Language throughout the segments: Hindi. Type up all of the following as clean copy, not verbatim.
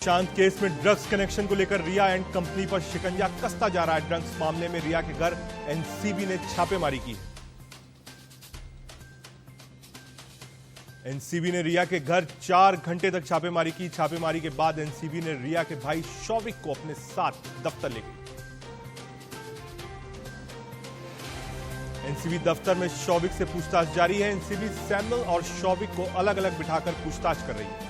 सुशांत केस में ड्रग्स कनेक्शन को लेकर रिया एंड कंपनी पर शिकंजा कसता जा रहा है। ड्रग्स मामले में रिया के घर एनसीबी ने छापेमारी की। एनसीबी ने रिया के घर 4 घंटे तक छापेमारी की। छापेमारी के बाद एनसीबी ने रिया के भाई शौविक को अपने साथ दफ्तर ले गई। एनसीबी दफ्तर में शौविक से पूछताछ जारी है। एनसीबी सैमुअल और शौविक को अलग अलग बिठाकर पूछताछ कर रही है।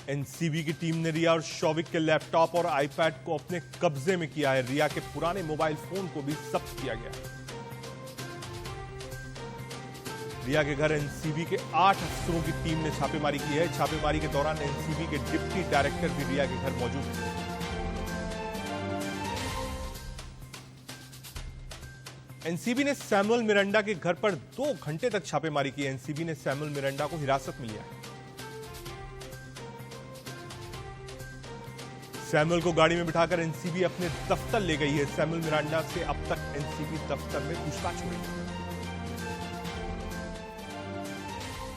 एनसीबी की टीम ने रिया और शौविक के लैपटॉप और आईपैड को अपने कब्जे में किया है। रिया के पुराने मोबाइल फोन को भी जब्त किया गया है। रिया के घर एनसीबी के 8 अफसरों की टीम ने छापेमारी की है। छापेमारी के दौरान एनसीबी के डिप्टी डायरेक्टर भी रिया के घर मौजूद थे। एनसीबी ने सैमुअल मिरांडा के घर पर 2 घंटे तक छापेमारी की। एनसीबी ने सैमुअल मिरांडा को हिरासत में लिया है। सैमुअल को गाड़ी में बिठाकर एनसीबी अपने दफ्तर ले गई है। सैमुअल मिरांडा से अब तक एनसीबी दफ्तर में पूछताछ हो रही है।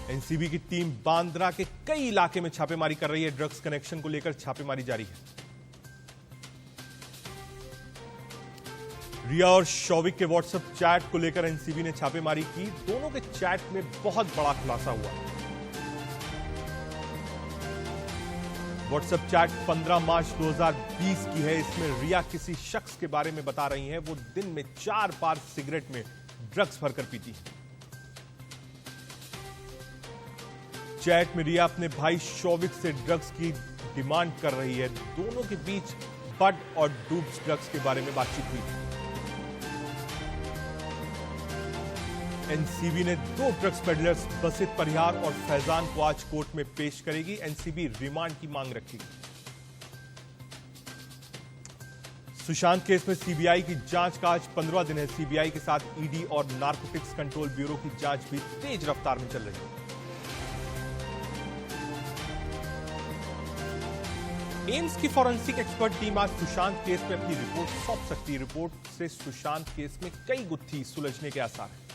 एनसीबी की टीम बांद्रा के कई इलाके में छापेमारी कर रही है। ड्रग्स कनेक्शन को लेकर छापेमारी जारी है। रिया और शौविक के व्हाट्सएप चैट को लेकर एनसीबी ने छापेमारी की। दोनों के चैट में बहुत बड़ा खुलासा हुआ। व्हाट्सएप चैट 15 मार्च 2020 की है। इसमें रिया किसी शख्स के बारे में बता रही हैं। वो दिन में 4 बार सिगरेट में ड्रग्स भरकर पीती है। चैट में रिया अपने भाई शौविक से ड्रग्स की डिमांड कर रही है। दोनों के बीच बड और डूब्स ड्रग्स के बारे में बातचीत हुई। एनसीबी ने 2 ड्रग्स पेडलर्स बसित परिहार और फैजान को आज कोर्ट में पेश करेगी। एनसीबी रिमांड की मांग रखेगी। सुशांत केस में सीबीआई की जांच का आज 15वां दिन है। सीबीआई के साथ ईडी और नार्कोटिक्स कंट्रोल ब्यूरो की जांच भी तेज रफ्तार में चल रही है। एम्स की फॉरेंसिक एक्सपर्ट टीम आज सुशांत केस में अपनी रिपोर्ट सौंप सकती है। रिपोर्ट से सुशांत केस में कई गुत्थी सुलझने के आसार हैं।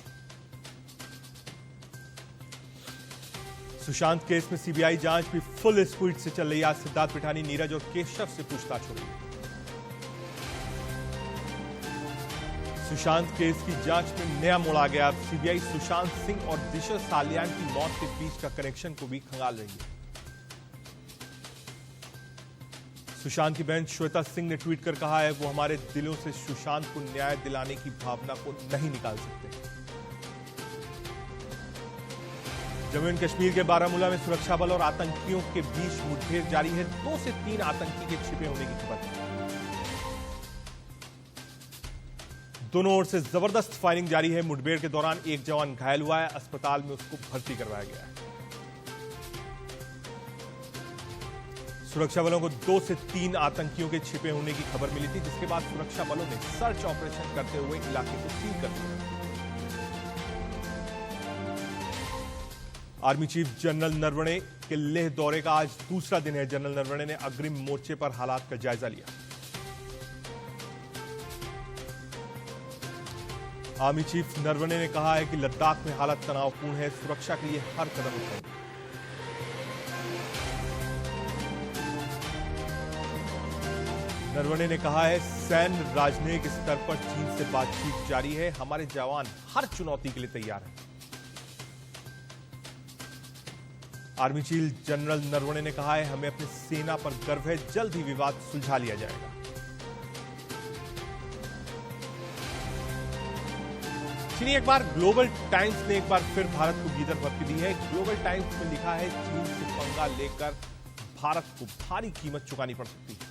सुशांत केस में सीबीआई जांच भी फुल स्पीड से चल रही है। आज सिद्धार्थ पिठानी, नीरज और केशव से पूछताछ हो रही है। सुशांत केस की जांच में नया मोड़ आ गया। अब सीबीआई सुशांत सिंह और दिशा सालियान की मौत के बीच का कनेक्शन को भी खंगाल रही है। सुशांत की बहन श्वेता सिंह ने ट्वीट कर कहा है, वो हमारे दिलों से सुशांत को न्याय दिलाने की भावना को नहीं निकाल सकते। जम्मू एंड कश्मीर के बारामूला में सुरक्षा बल और आतंकियों के बीच मुठभेड़ जारी है। 2 से 3 आतंकी के छिपे होने की खबर है। दोनों ओर से जबरदस्त फायरिंग जारी है। मुठभेड़ के दौरान एक जवान घायल हुआ है। अस्पताल में उसको भर्ती करवाया गया है। सुरक्षा बलों को 2 से 3 आतंकियों के छिपे होने की खबर मिली थी, जिसके बाद सुरक्षा बलों ने सर्च ऑपरेशन करते हुए इलाके को सील कर दिया। आर्मी चीफ जनरल नरवणे के लेह दौरे का आज दूसरा दिन है। जनरल नरवणे ने अग्रिम मोर्चे पर हालात का जायजा लिया। आर्मी चीफ नरवणे ने कहा है कि लद्दाख में हालत तनावपूर्ण है। सुरक्षा के लिए हर कदम उठाएंगे। नरवणे ने कहा है, सैन्य राजनयिक स्तर पर चीन से बातचीत जारी है। हमारे जवान हर चुनौती के लिए तैयार हैं। आर्मी चीफ जनरल नरवणे ने कहा है, हमें अपनी सेना पर गर्व है। जल्द ही विवाद सुलझा लिया जाएगा। चीनी अखबार ग्लोबल टाइम्स ने एक बार फिर भारत को गीदड़ भड़की दी है। ग्लोबल टाइम्स में लिखा है, चीन से पंगा लेकर भारत को भारी कीमत चुकानी पड़ सकती है।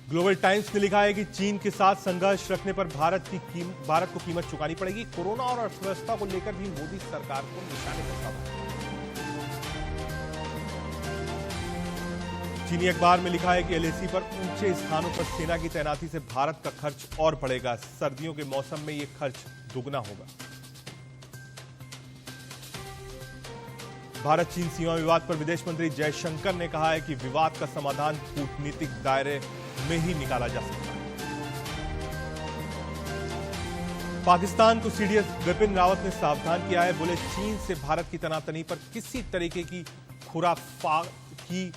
ग्लोबल टाइम्स ने लिखा है कि चीन के साथ संघर्ष रखने पर भारत को कीमत चुकानी पड़ेगी। कोरोना और अर्थव्यवस्था को लेकर भी मोदी सरकार को निशाने पर साधा। चीनी अखबार में लिखा है कि एलएसी पर ऊंचे स्थानों पर सेना की तैनाती से भारत का खर्च और बढ़ेगा। सर्दियों के मौसम में यह खर्च दुगना होगा। भारत चीन सीमा विवाद पर विदेश मंत्री जयशंकर ने कहा है कि विवाद का समाधान कूटनीतिक दायरे में ही निकाला जा सकता है। पाकिस्तान को सीडीएस विपिन रावत ने सावधान किया है। बोले चीन से भारत की तनातनी पर किसी तरीके की खुराफा की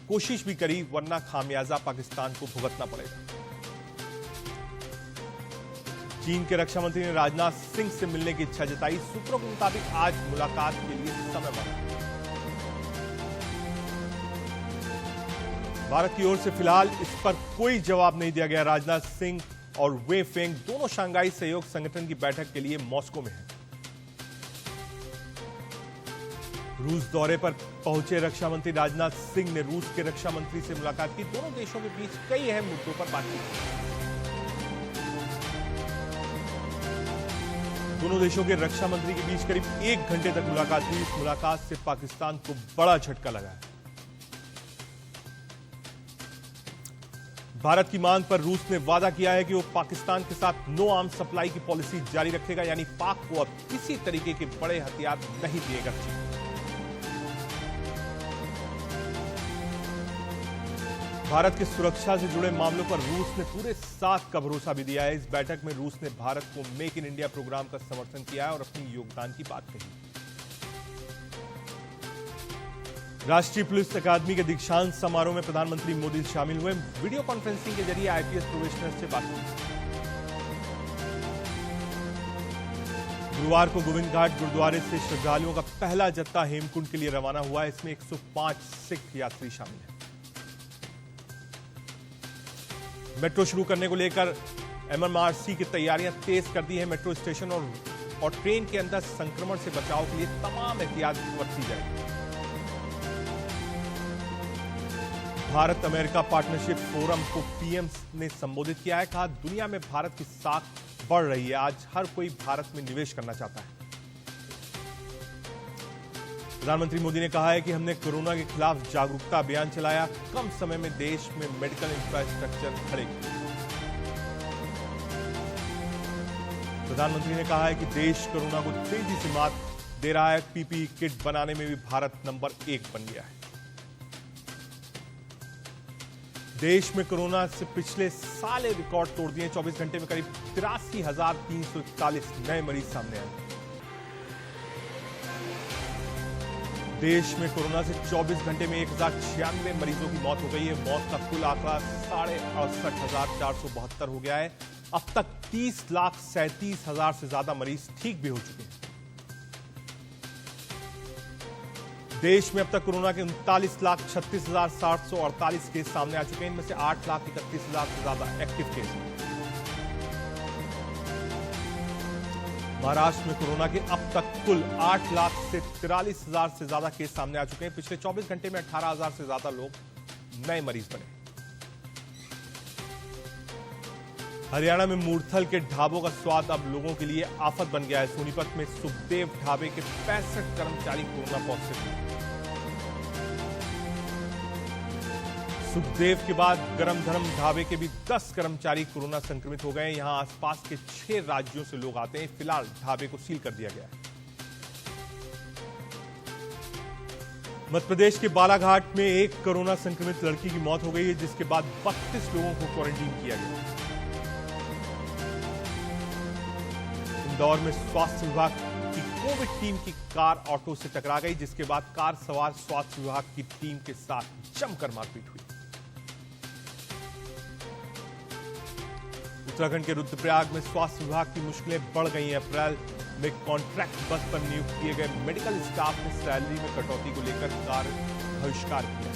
कोशिश भी करी वरना खामियाजा पाकिस्तान को भुगतना पड़ेगा। चीन के रक्षा मंत्री ने राजनाथ सिंह से मिलने की इच्छा जताई। सूत्रों के मुताबिक आज मुलाकात के लिए समय बना। भारत की ओर से फिलहाल इस पर कोई जवाब नहीं दिया गया। राजनाथ सिंह और वे फेंग दोनों शंघाई सहयोग संगठन की बैठक के लिए मॉस्को में हैं। रूस दौरे पर पहुंचे रक्षा मंत्री राजनाथ सिंह ने रूस के रक्षा मंत्री से मुलाकात की। दोनों देशों के बीच कई अहम मुद्दों पर बातचीत की। दोनों देशों के रक्षा मंत्री के बीच करीब 1 घंटे तक मुलाकात हुई। इस मुलाकात से पाकिस्तान को बड़ा झटका लगा है। भारत की मांग पर रूस ने वादा किया है कि वो पाकिस्तान के साथ नो आर्म्स सप्लाई की पॉलिसी जारी रखेगा, यानी पाक को अब किसी तरीके के बड़े हथियार नहीं दिएगा। भारत की सुरक्षा से जुड़े मामलों पर रूस ने पूरे साथ का भरोसा भी दिया है। इस बैठक में रूस ने भारत को मेक इन इंडिया प्रोग्राम का समर्थन किया है और अपनी योगदान की बात कही। राष्ट्रीय पुलिस अकादमी के दीक्षांत समारोह में प्रधानमंत्री मोदी शामिल हुए। वीडियो कॉन्फ्रेंसिंग के जरिए आईपीएस प्रोबेशनर्स से बात की। गुरुवार को गोविंद घाट गुरुद्वारे से श्रद्धालुओं का पहला जत्था हेमकुंड के लिए रवाना हुआ। इसमें 105 सिख यात्री शामिल हैं। मेट्रो शुरू करने को लेकर एमएमआरसी की तैयारियां तेज कर दी है। मेट्रो स्टेशन और ट्रेन के अंदर संक्रमण से बचाव के लिए तमाम एहतियात बरती जाएगी। भारत अमेरिका पार्टनरशिप फोरम को पीएम ने संबोधित किया है। कहा दुनिया में भारत की साख बढ़ रही है। आज हर कोई भारत में निवेश करना चाहता है। प्रधानमंत्री मोदी ने कहा है कि हमने कोरोना के खिलाफ जागरूकता अभियान चलाया। कम समय में देश में मेडिकल इंफ्रास्ट्रक्चर खड़े किए। प्रधानमंत्री ने कहा है कि देश कोरोना को तेजी से मात दे रहा है। पीपीई किट बनाने में भी भारत नंबर 1 बन गया है। देश में कोरोना से पिछले साल रिकॉर्ड तोड़ दिए। 24 घंटे में करीब 83,341 नए मरीज सामने आए। देश में कोरोना से 24 घंटे में 1096 मरीजों की मौत हो गई है। मौत का कुल आंकड़ा 68,472 हो गया है। अब तक 30,37,000 से ज्यादा मरीज ठीक भी हो चुके हैं। देश में अब तक कोरोना के 39,36,748 केस सामने आ चुके हैं। इनमें से 8,31,000 से ज्यादा एक्टिव केस हैं। महाराष्ट्र में कोरोना के अब तक कुल 8 लाख से 43,000 से ज्यादा केस सामने आ चुके हैं। पिछले 24 घंटे में 18,000 से ज्यादा लोग नए मरीज बने। हरियाणा में मूर्थल के ढाबों का स्वाद अब लोगों के लिए आफत बन गया है। सोनीपत में सुखदेव ढाबे के 65 कर्मचारी कोरोना पॉजिटिव हुए। सुखदेव के बाद गरम धरम ढाबे के भी 10 कर्मचारी कोरोना संक्रमित हो गए। यहां आसपास के 6 राज्यों से लोग आते हैं। फिलहाल ढाबे को सील कर दिया गया है। मध्य प्रदेश के बालाघाट में एक कोरोना संक्रमित लड़की की मौत हो गई है, जिसके बाद 32 लोगों को क्वारंटीन किया गया। इंदौर में स्वास्थ्य विभाग की कोविड टीम की कार ऑटो से टकरा गई, जिसके बाद कार सवार स्वास्थ्य विभाग की टीम के साथ जमकर मारपीट हुई। उत्तराखंड के रुद्रप्रयाग में स्वास्थ्य विभाग की मुश्किलें बढ़ गई हैं। अप्रैल में कॉन्ट्रैक्ट बस पर नियुक्त किए गए मेडिकल स्टाफ ने सैलरी में कटौती को लेकर कार्य बहिष्कार किया।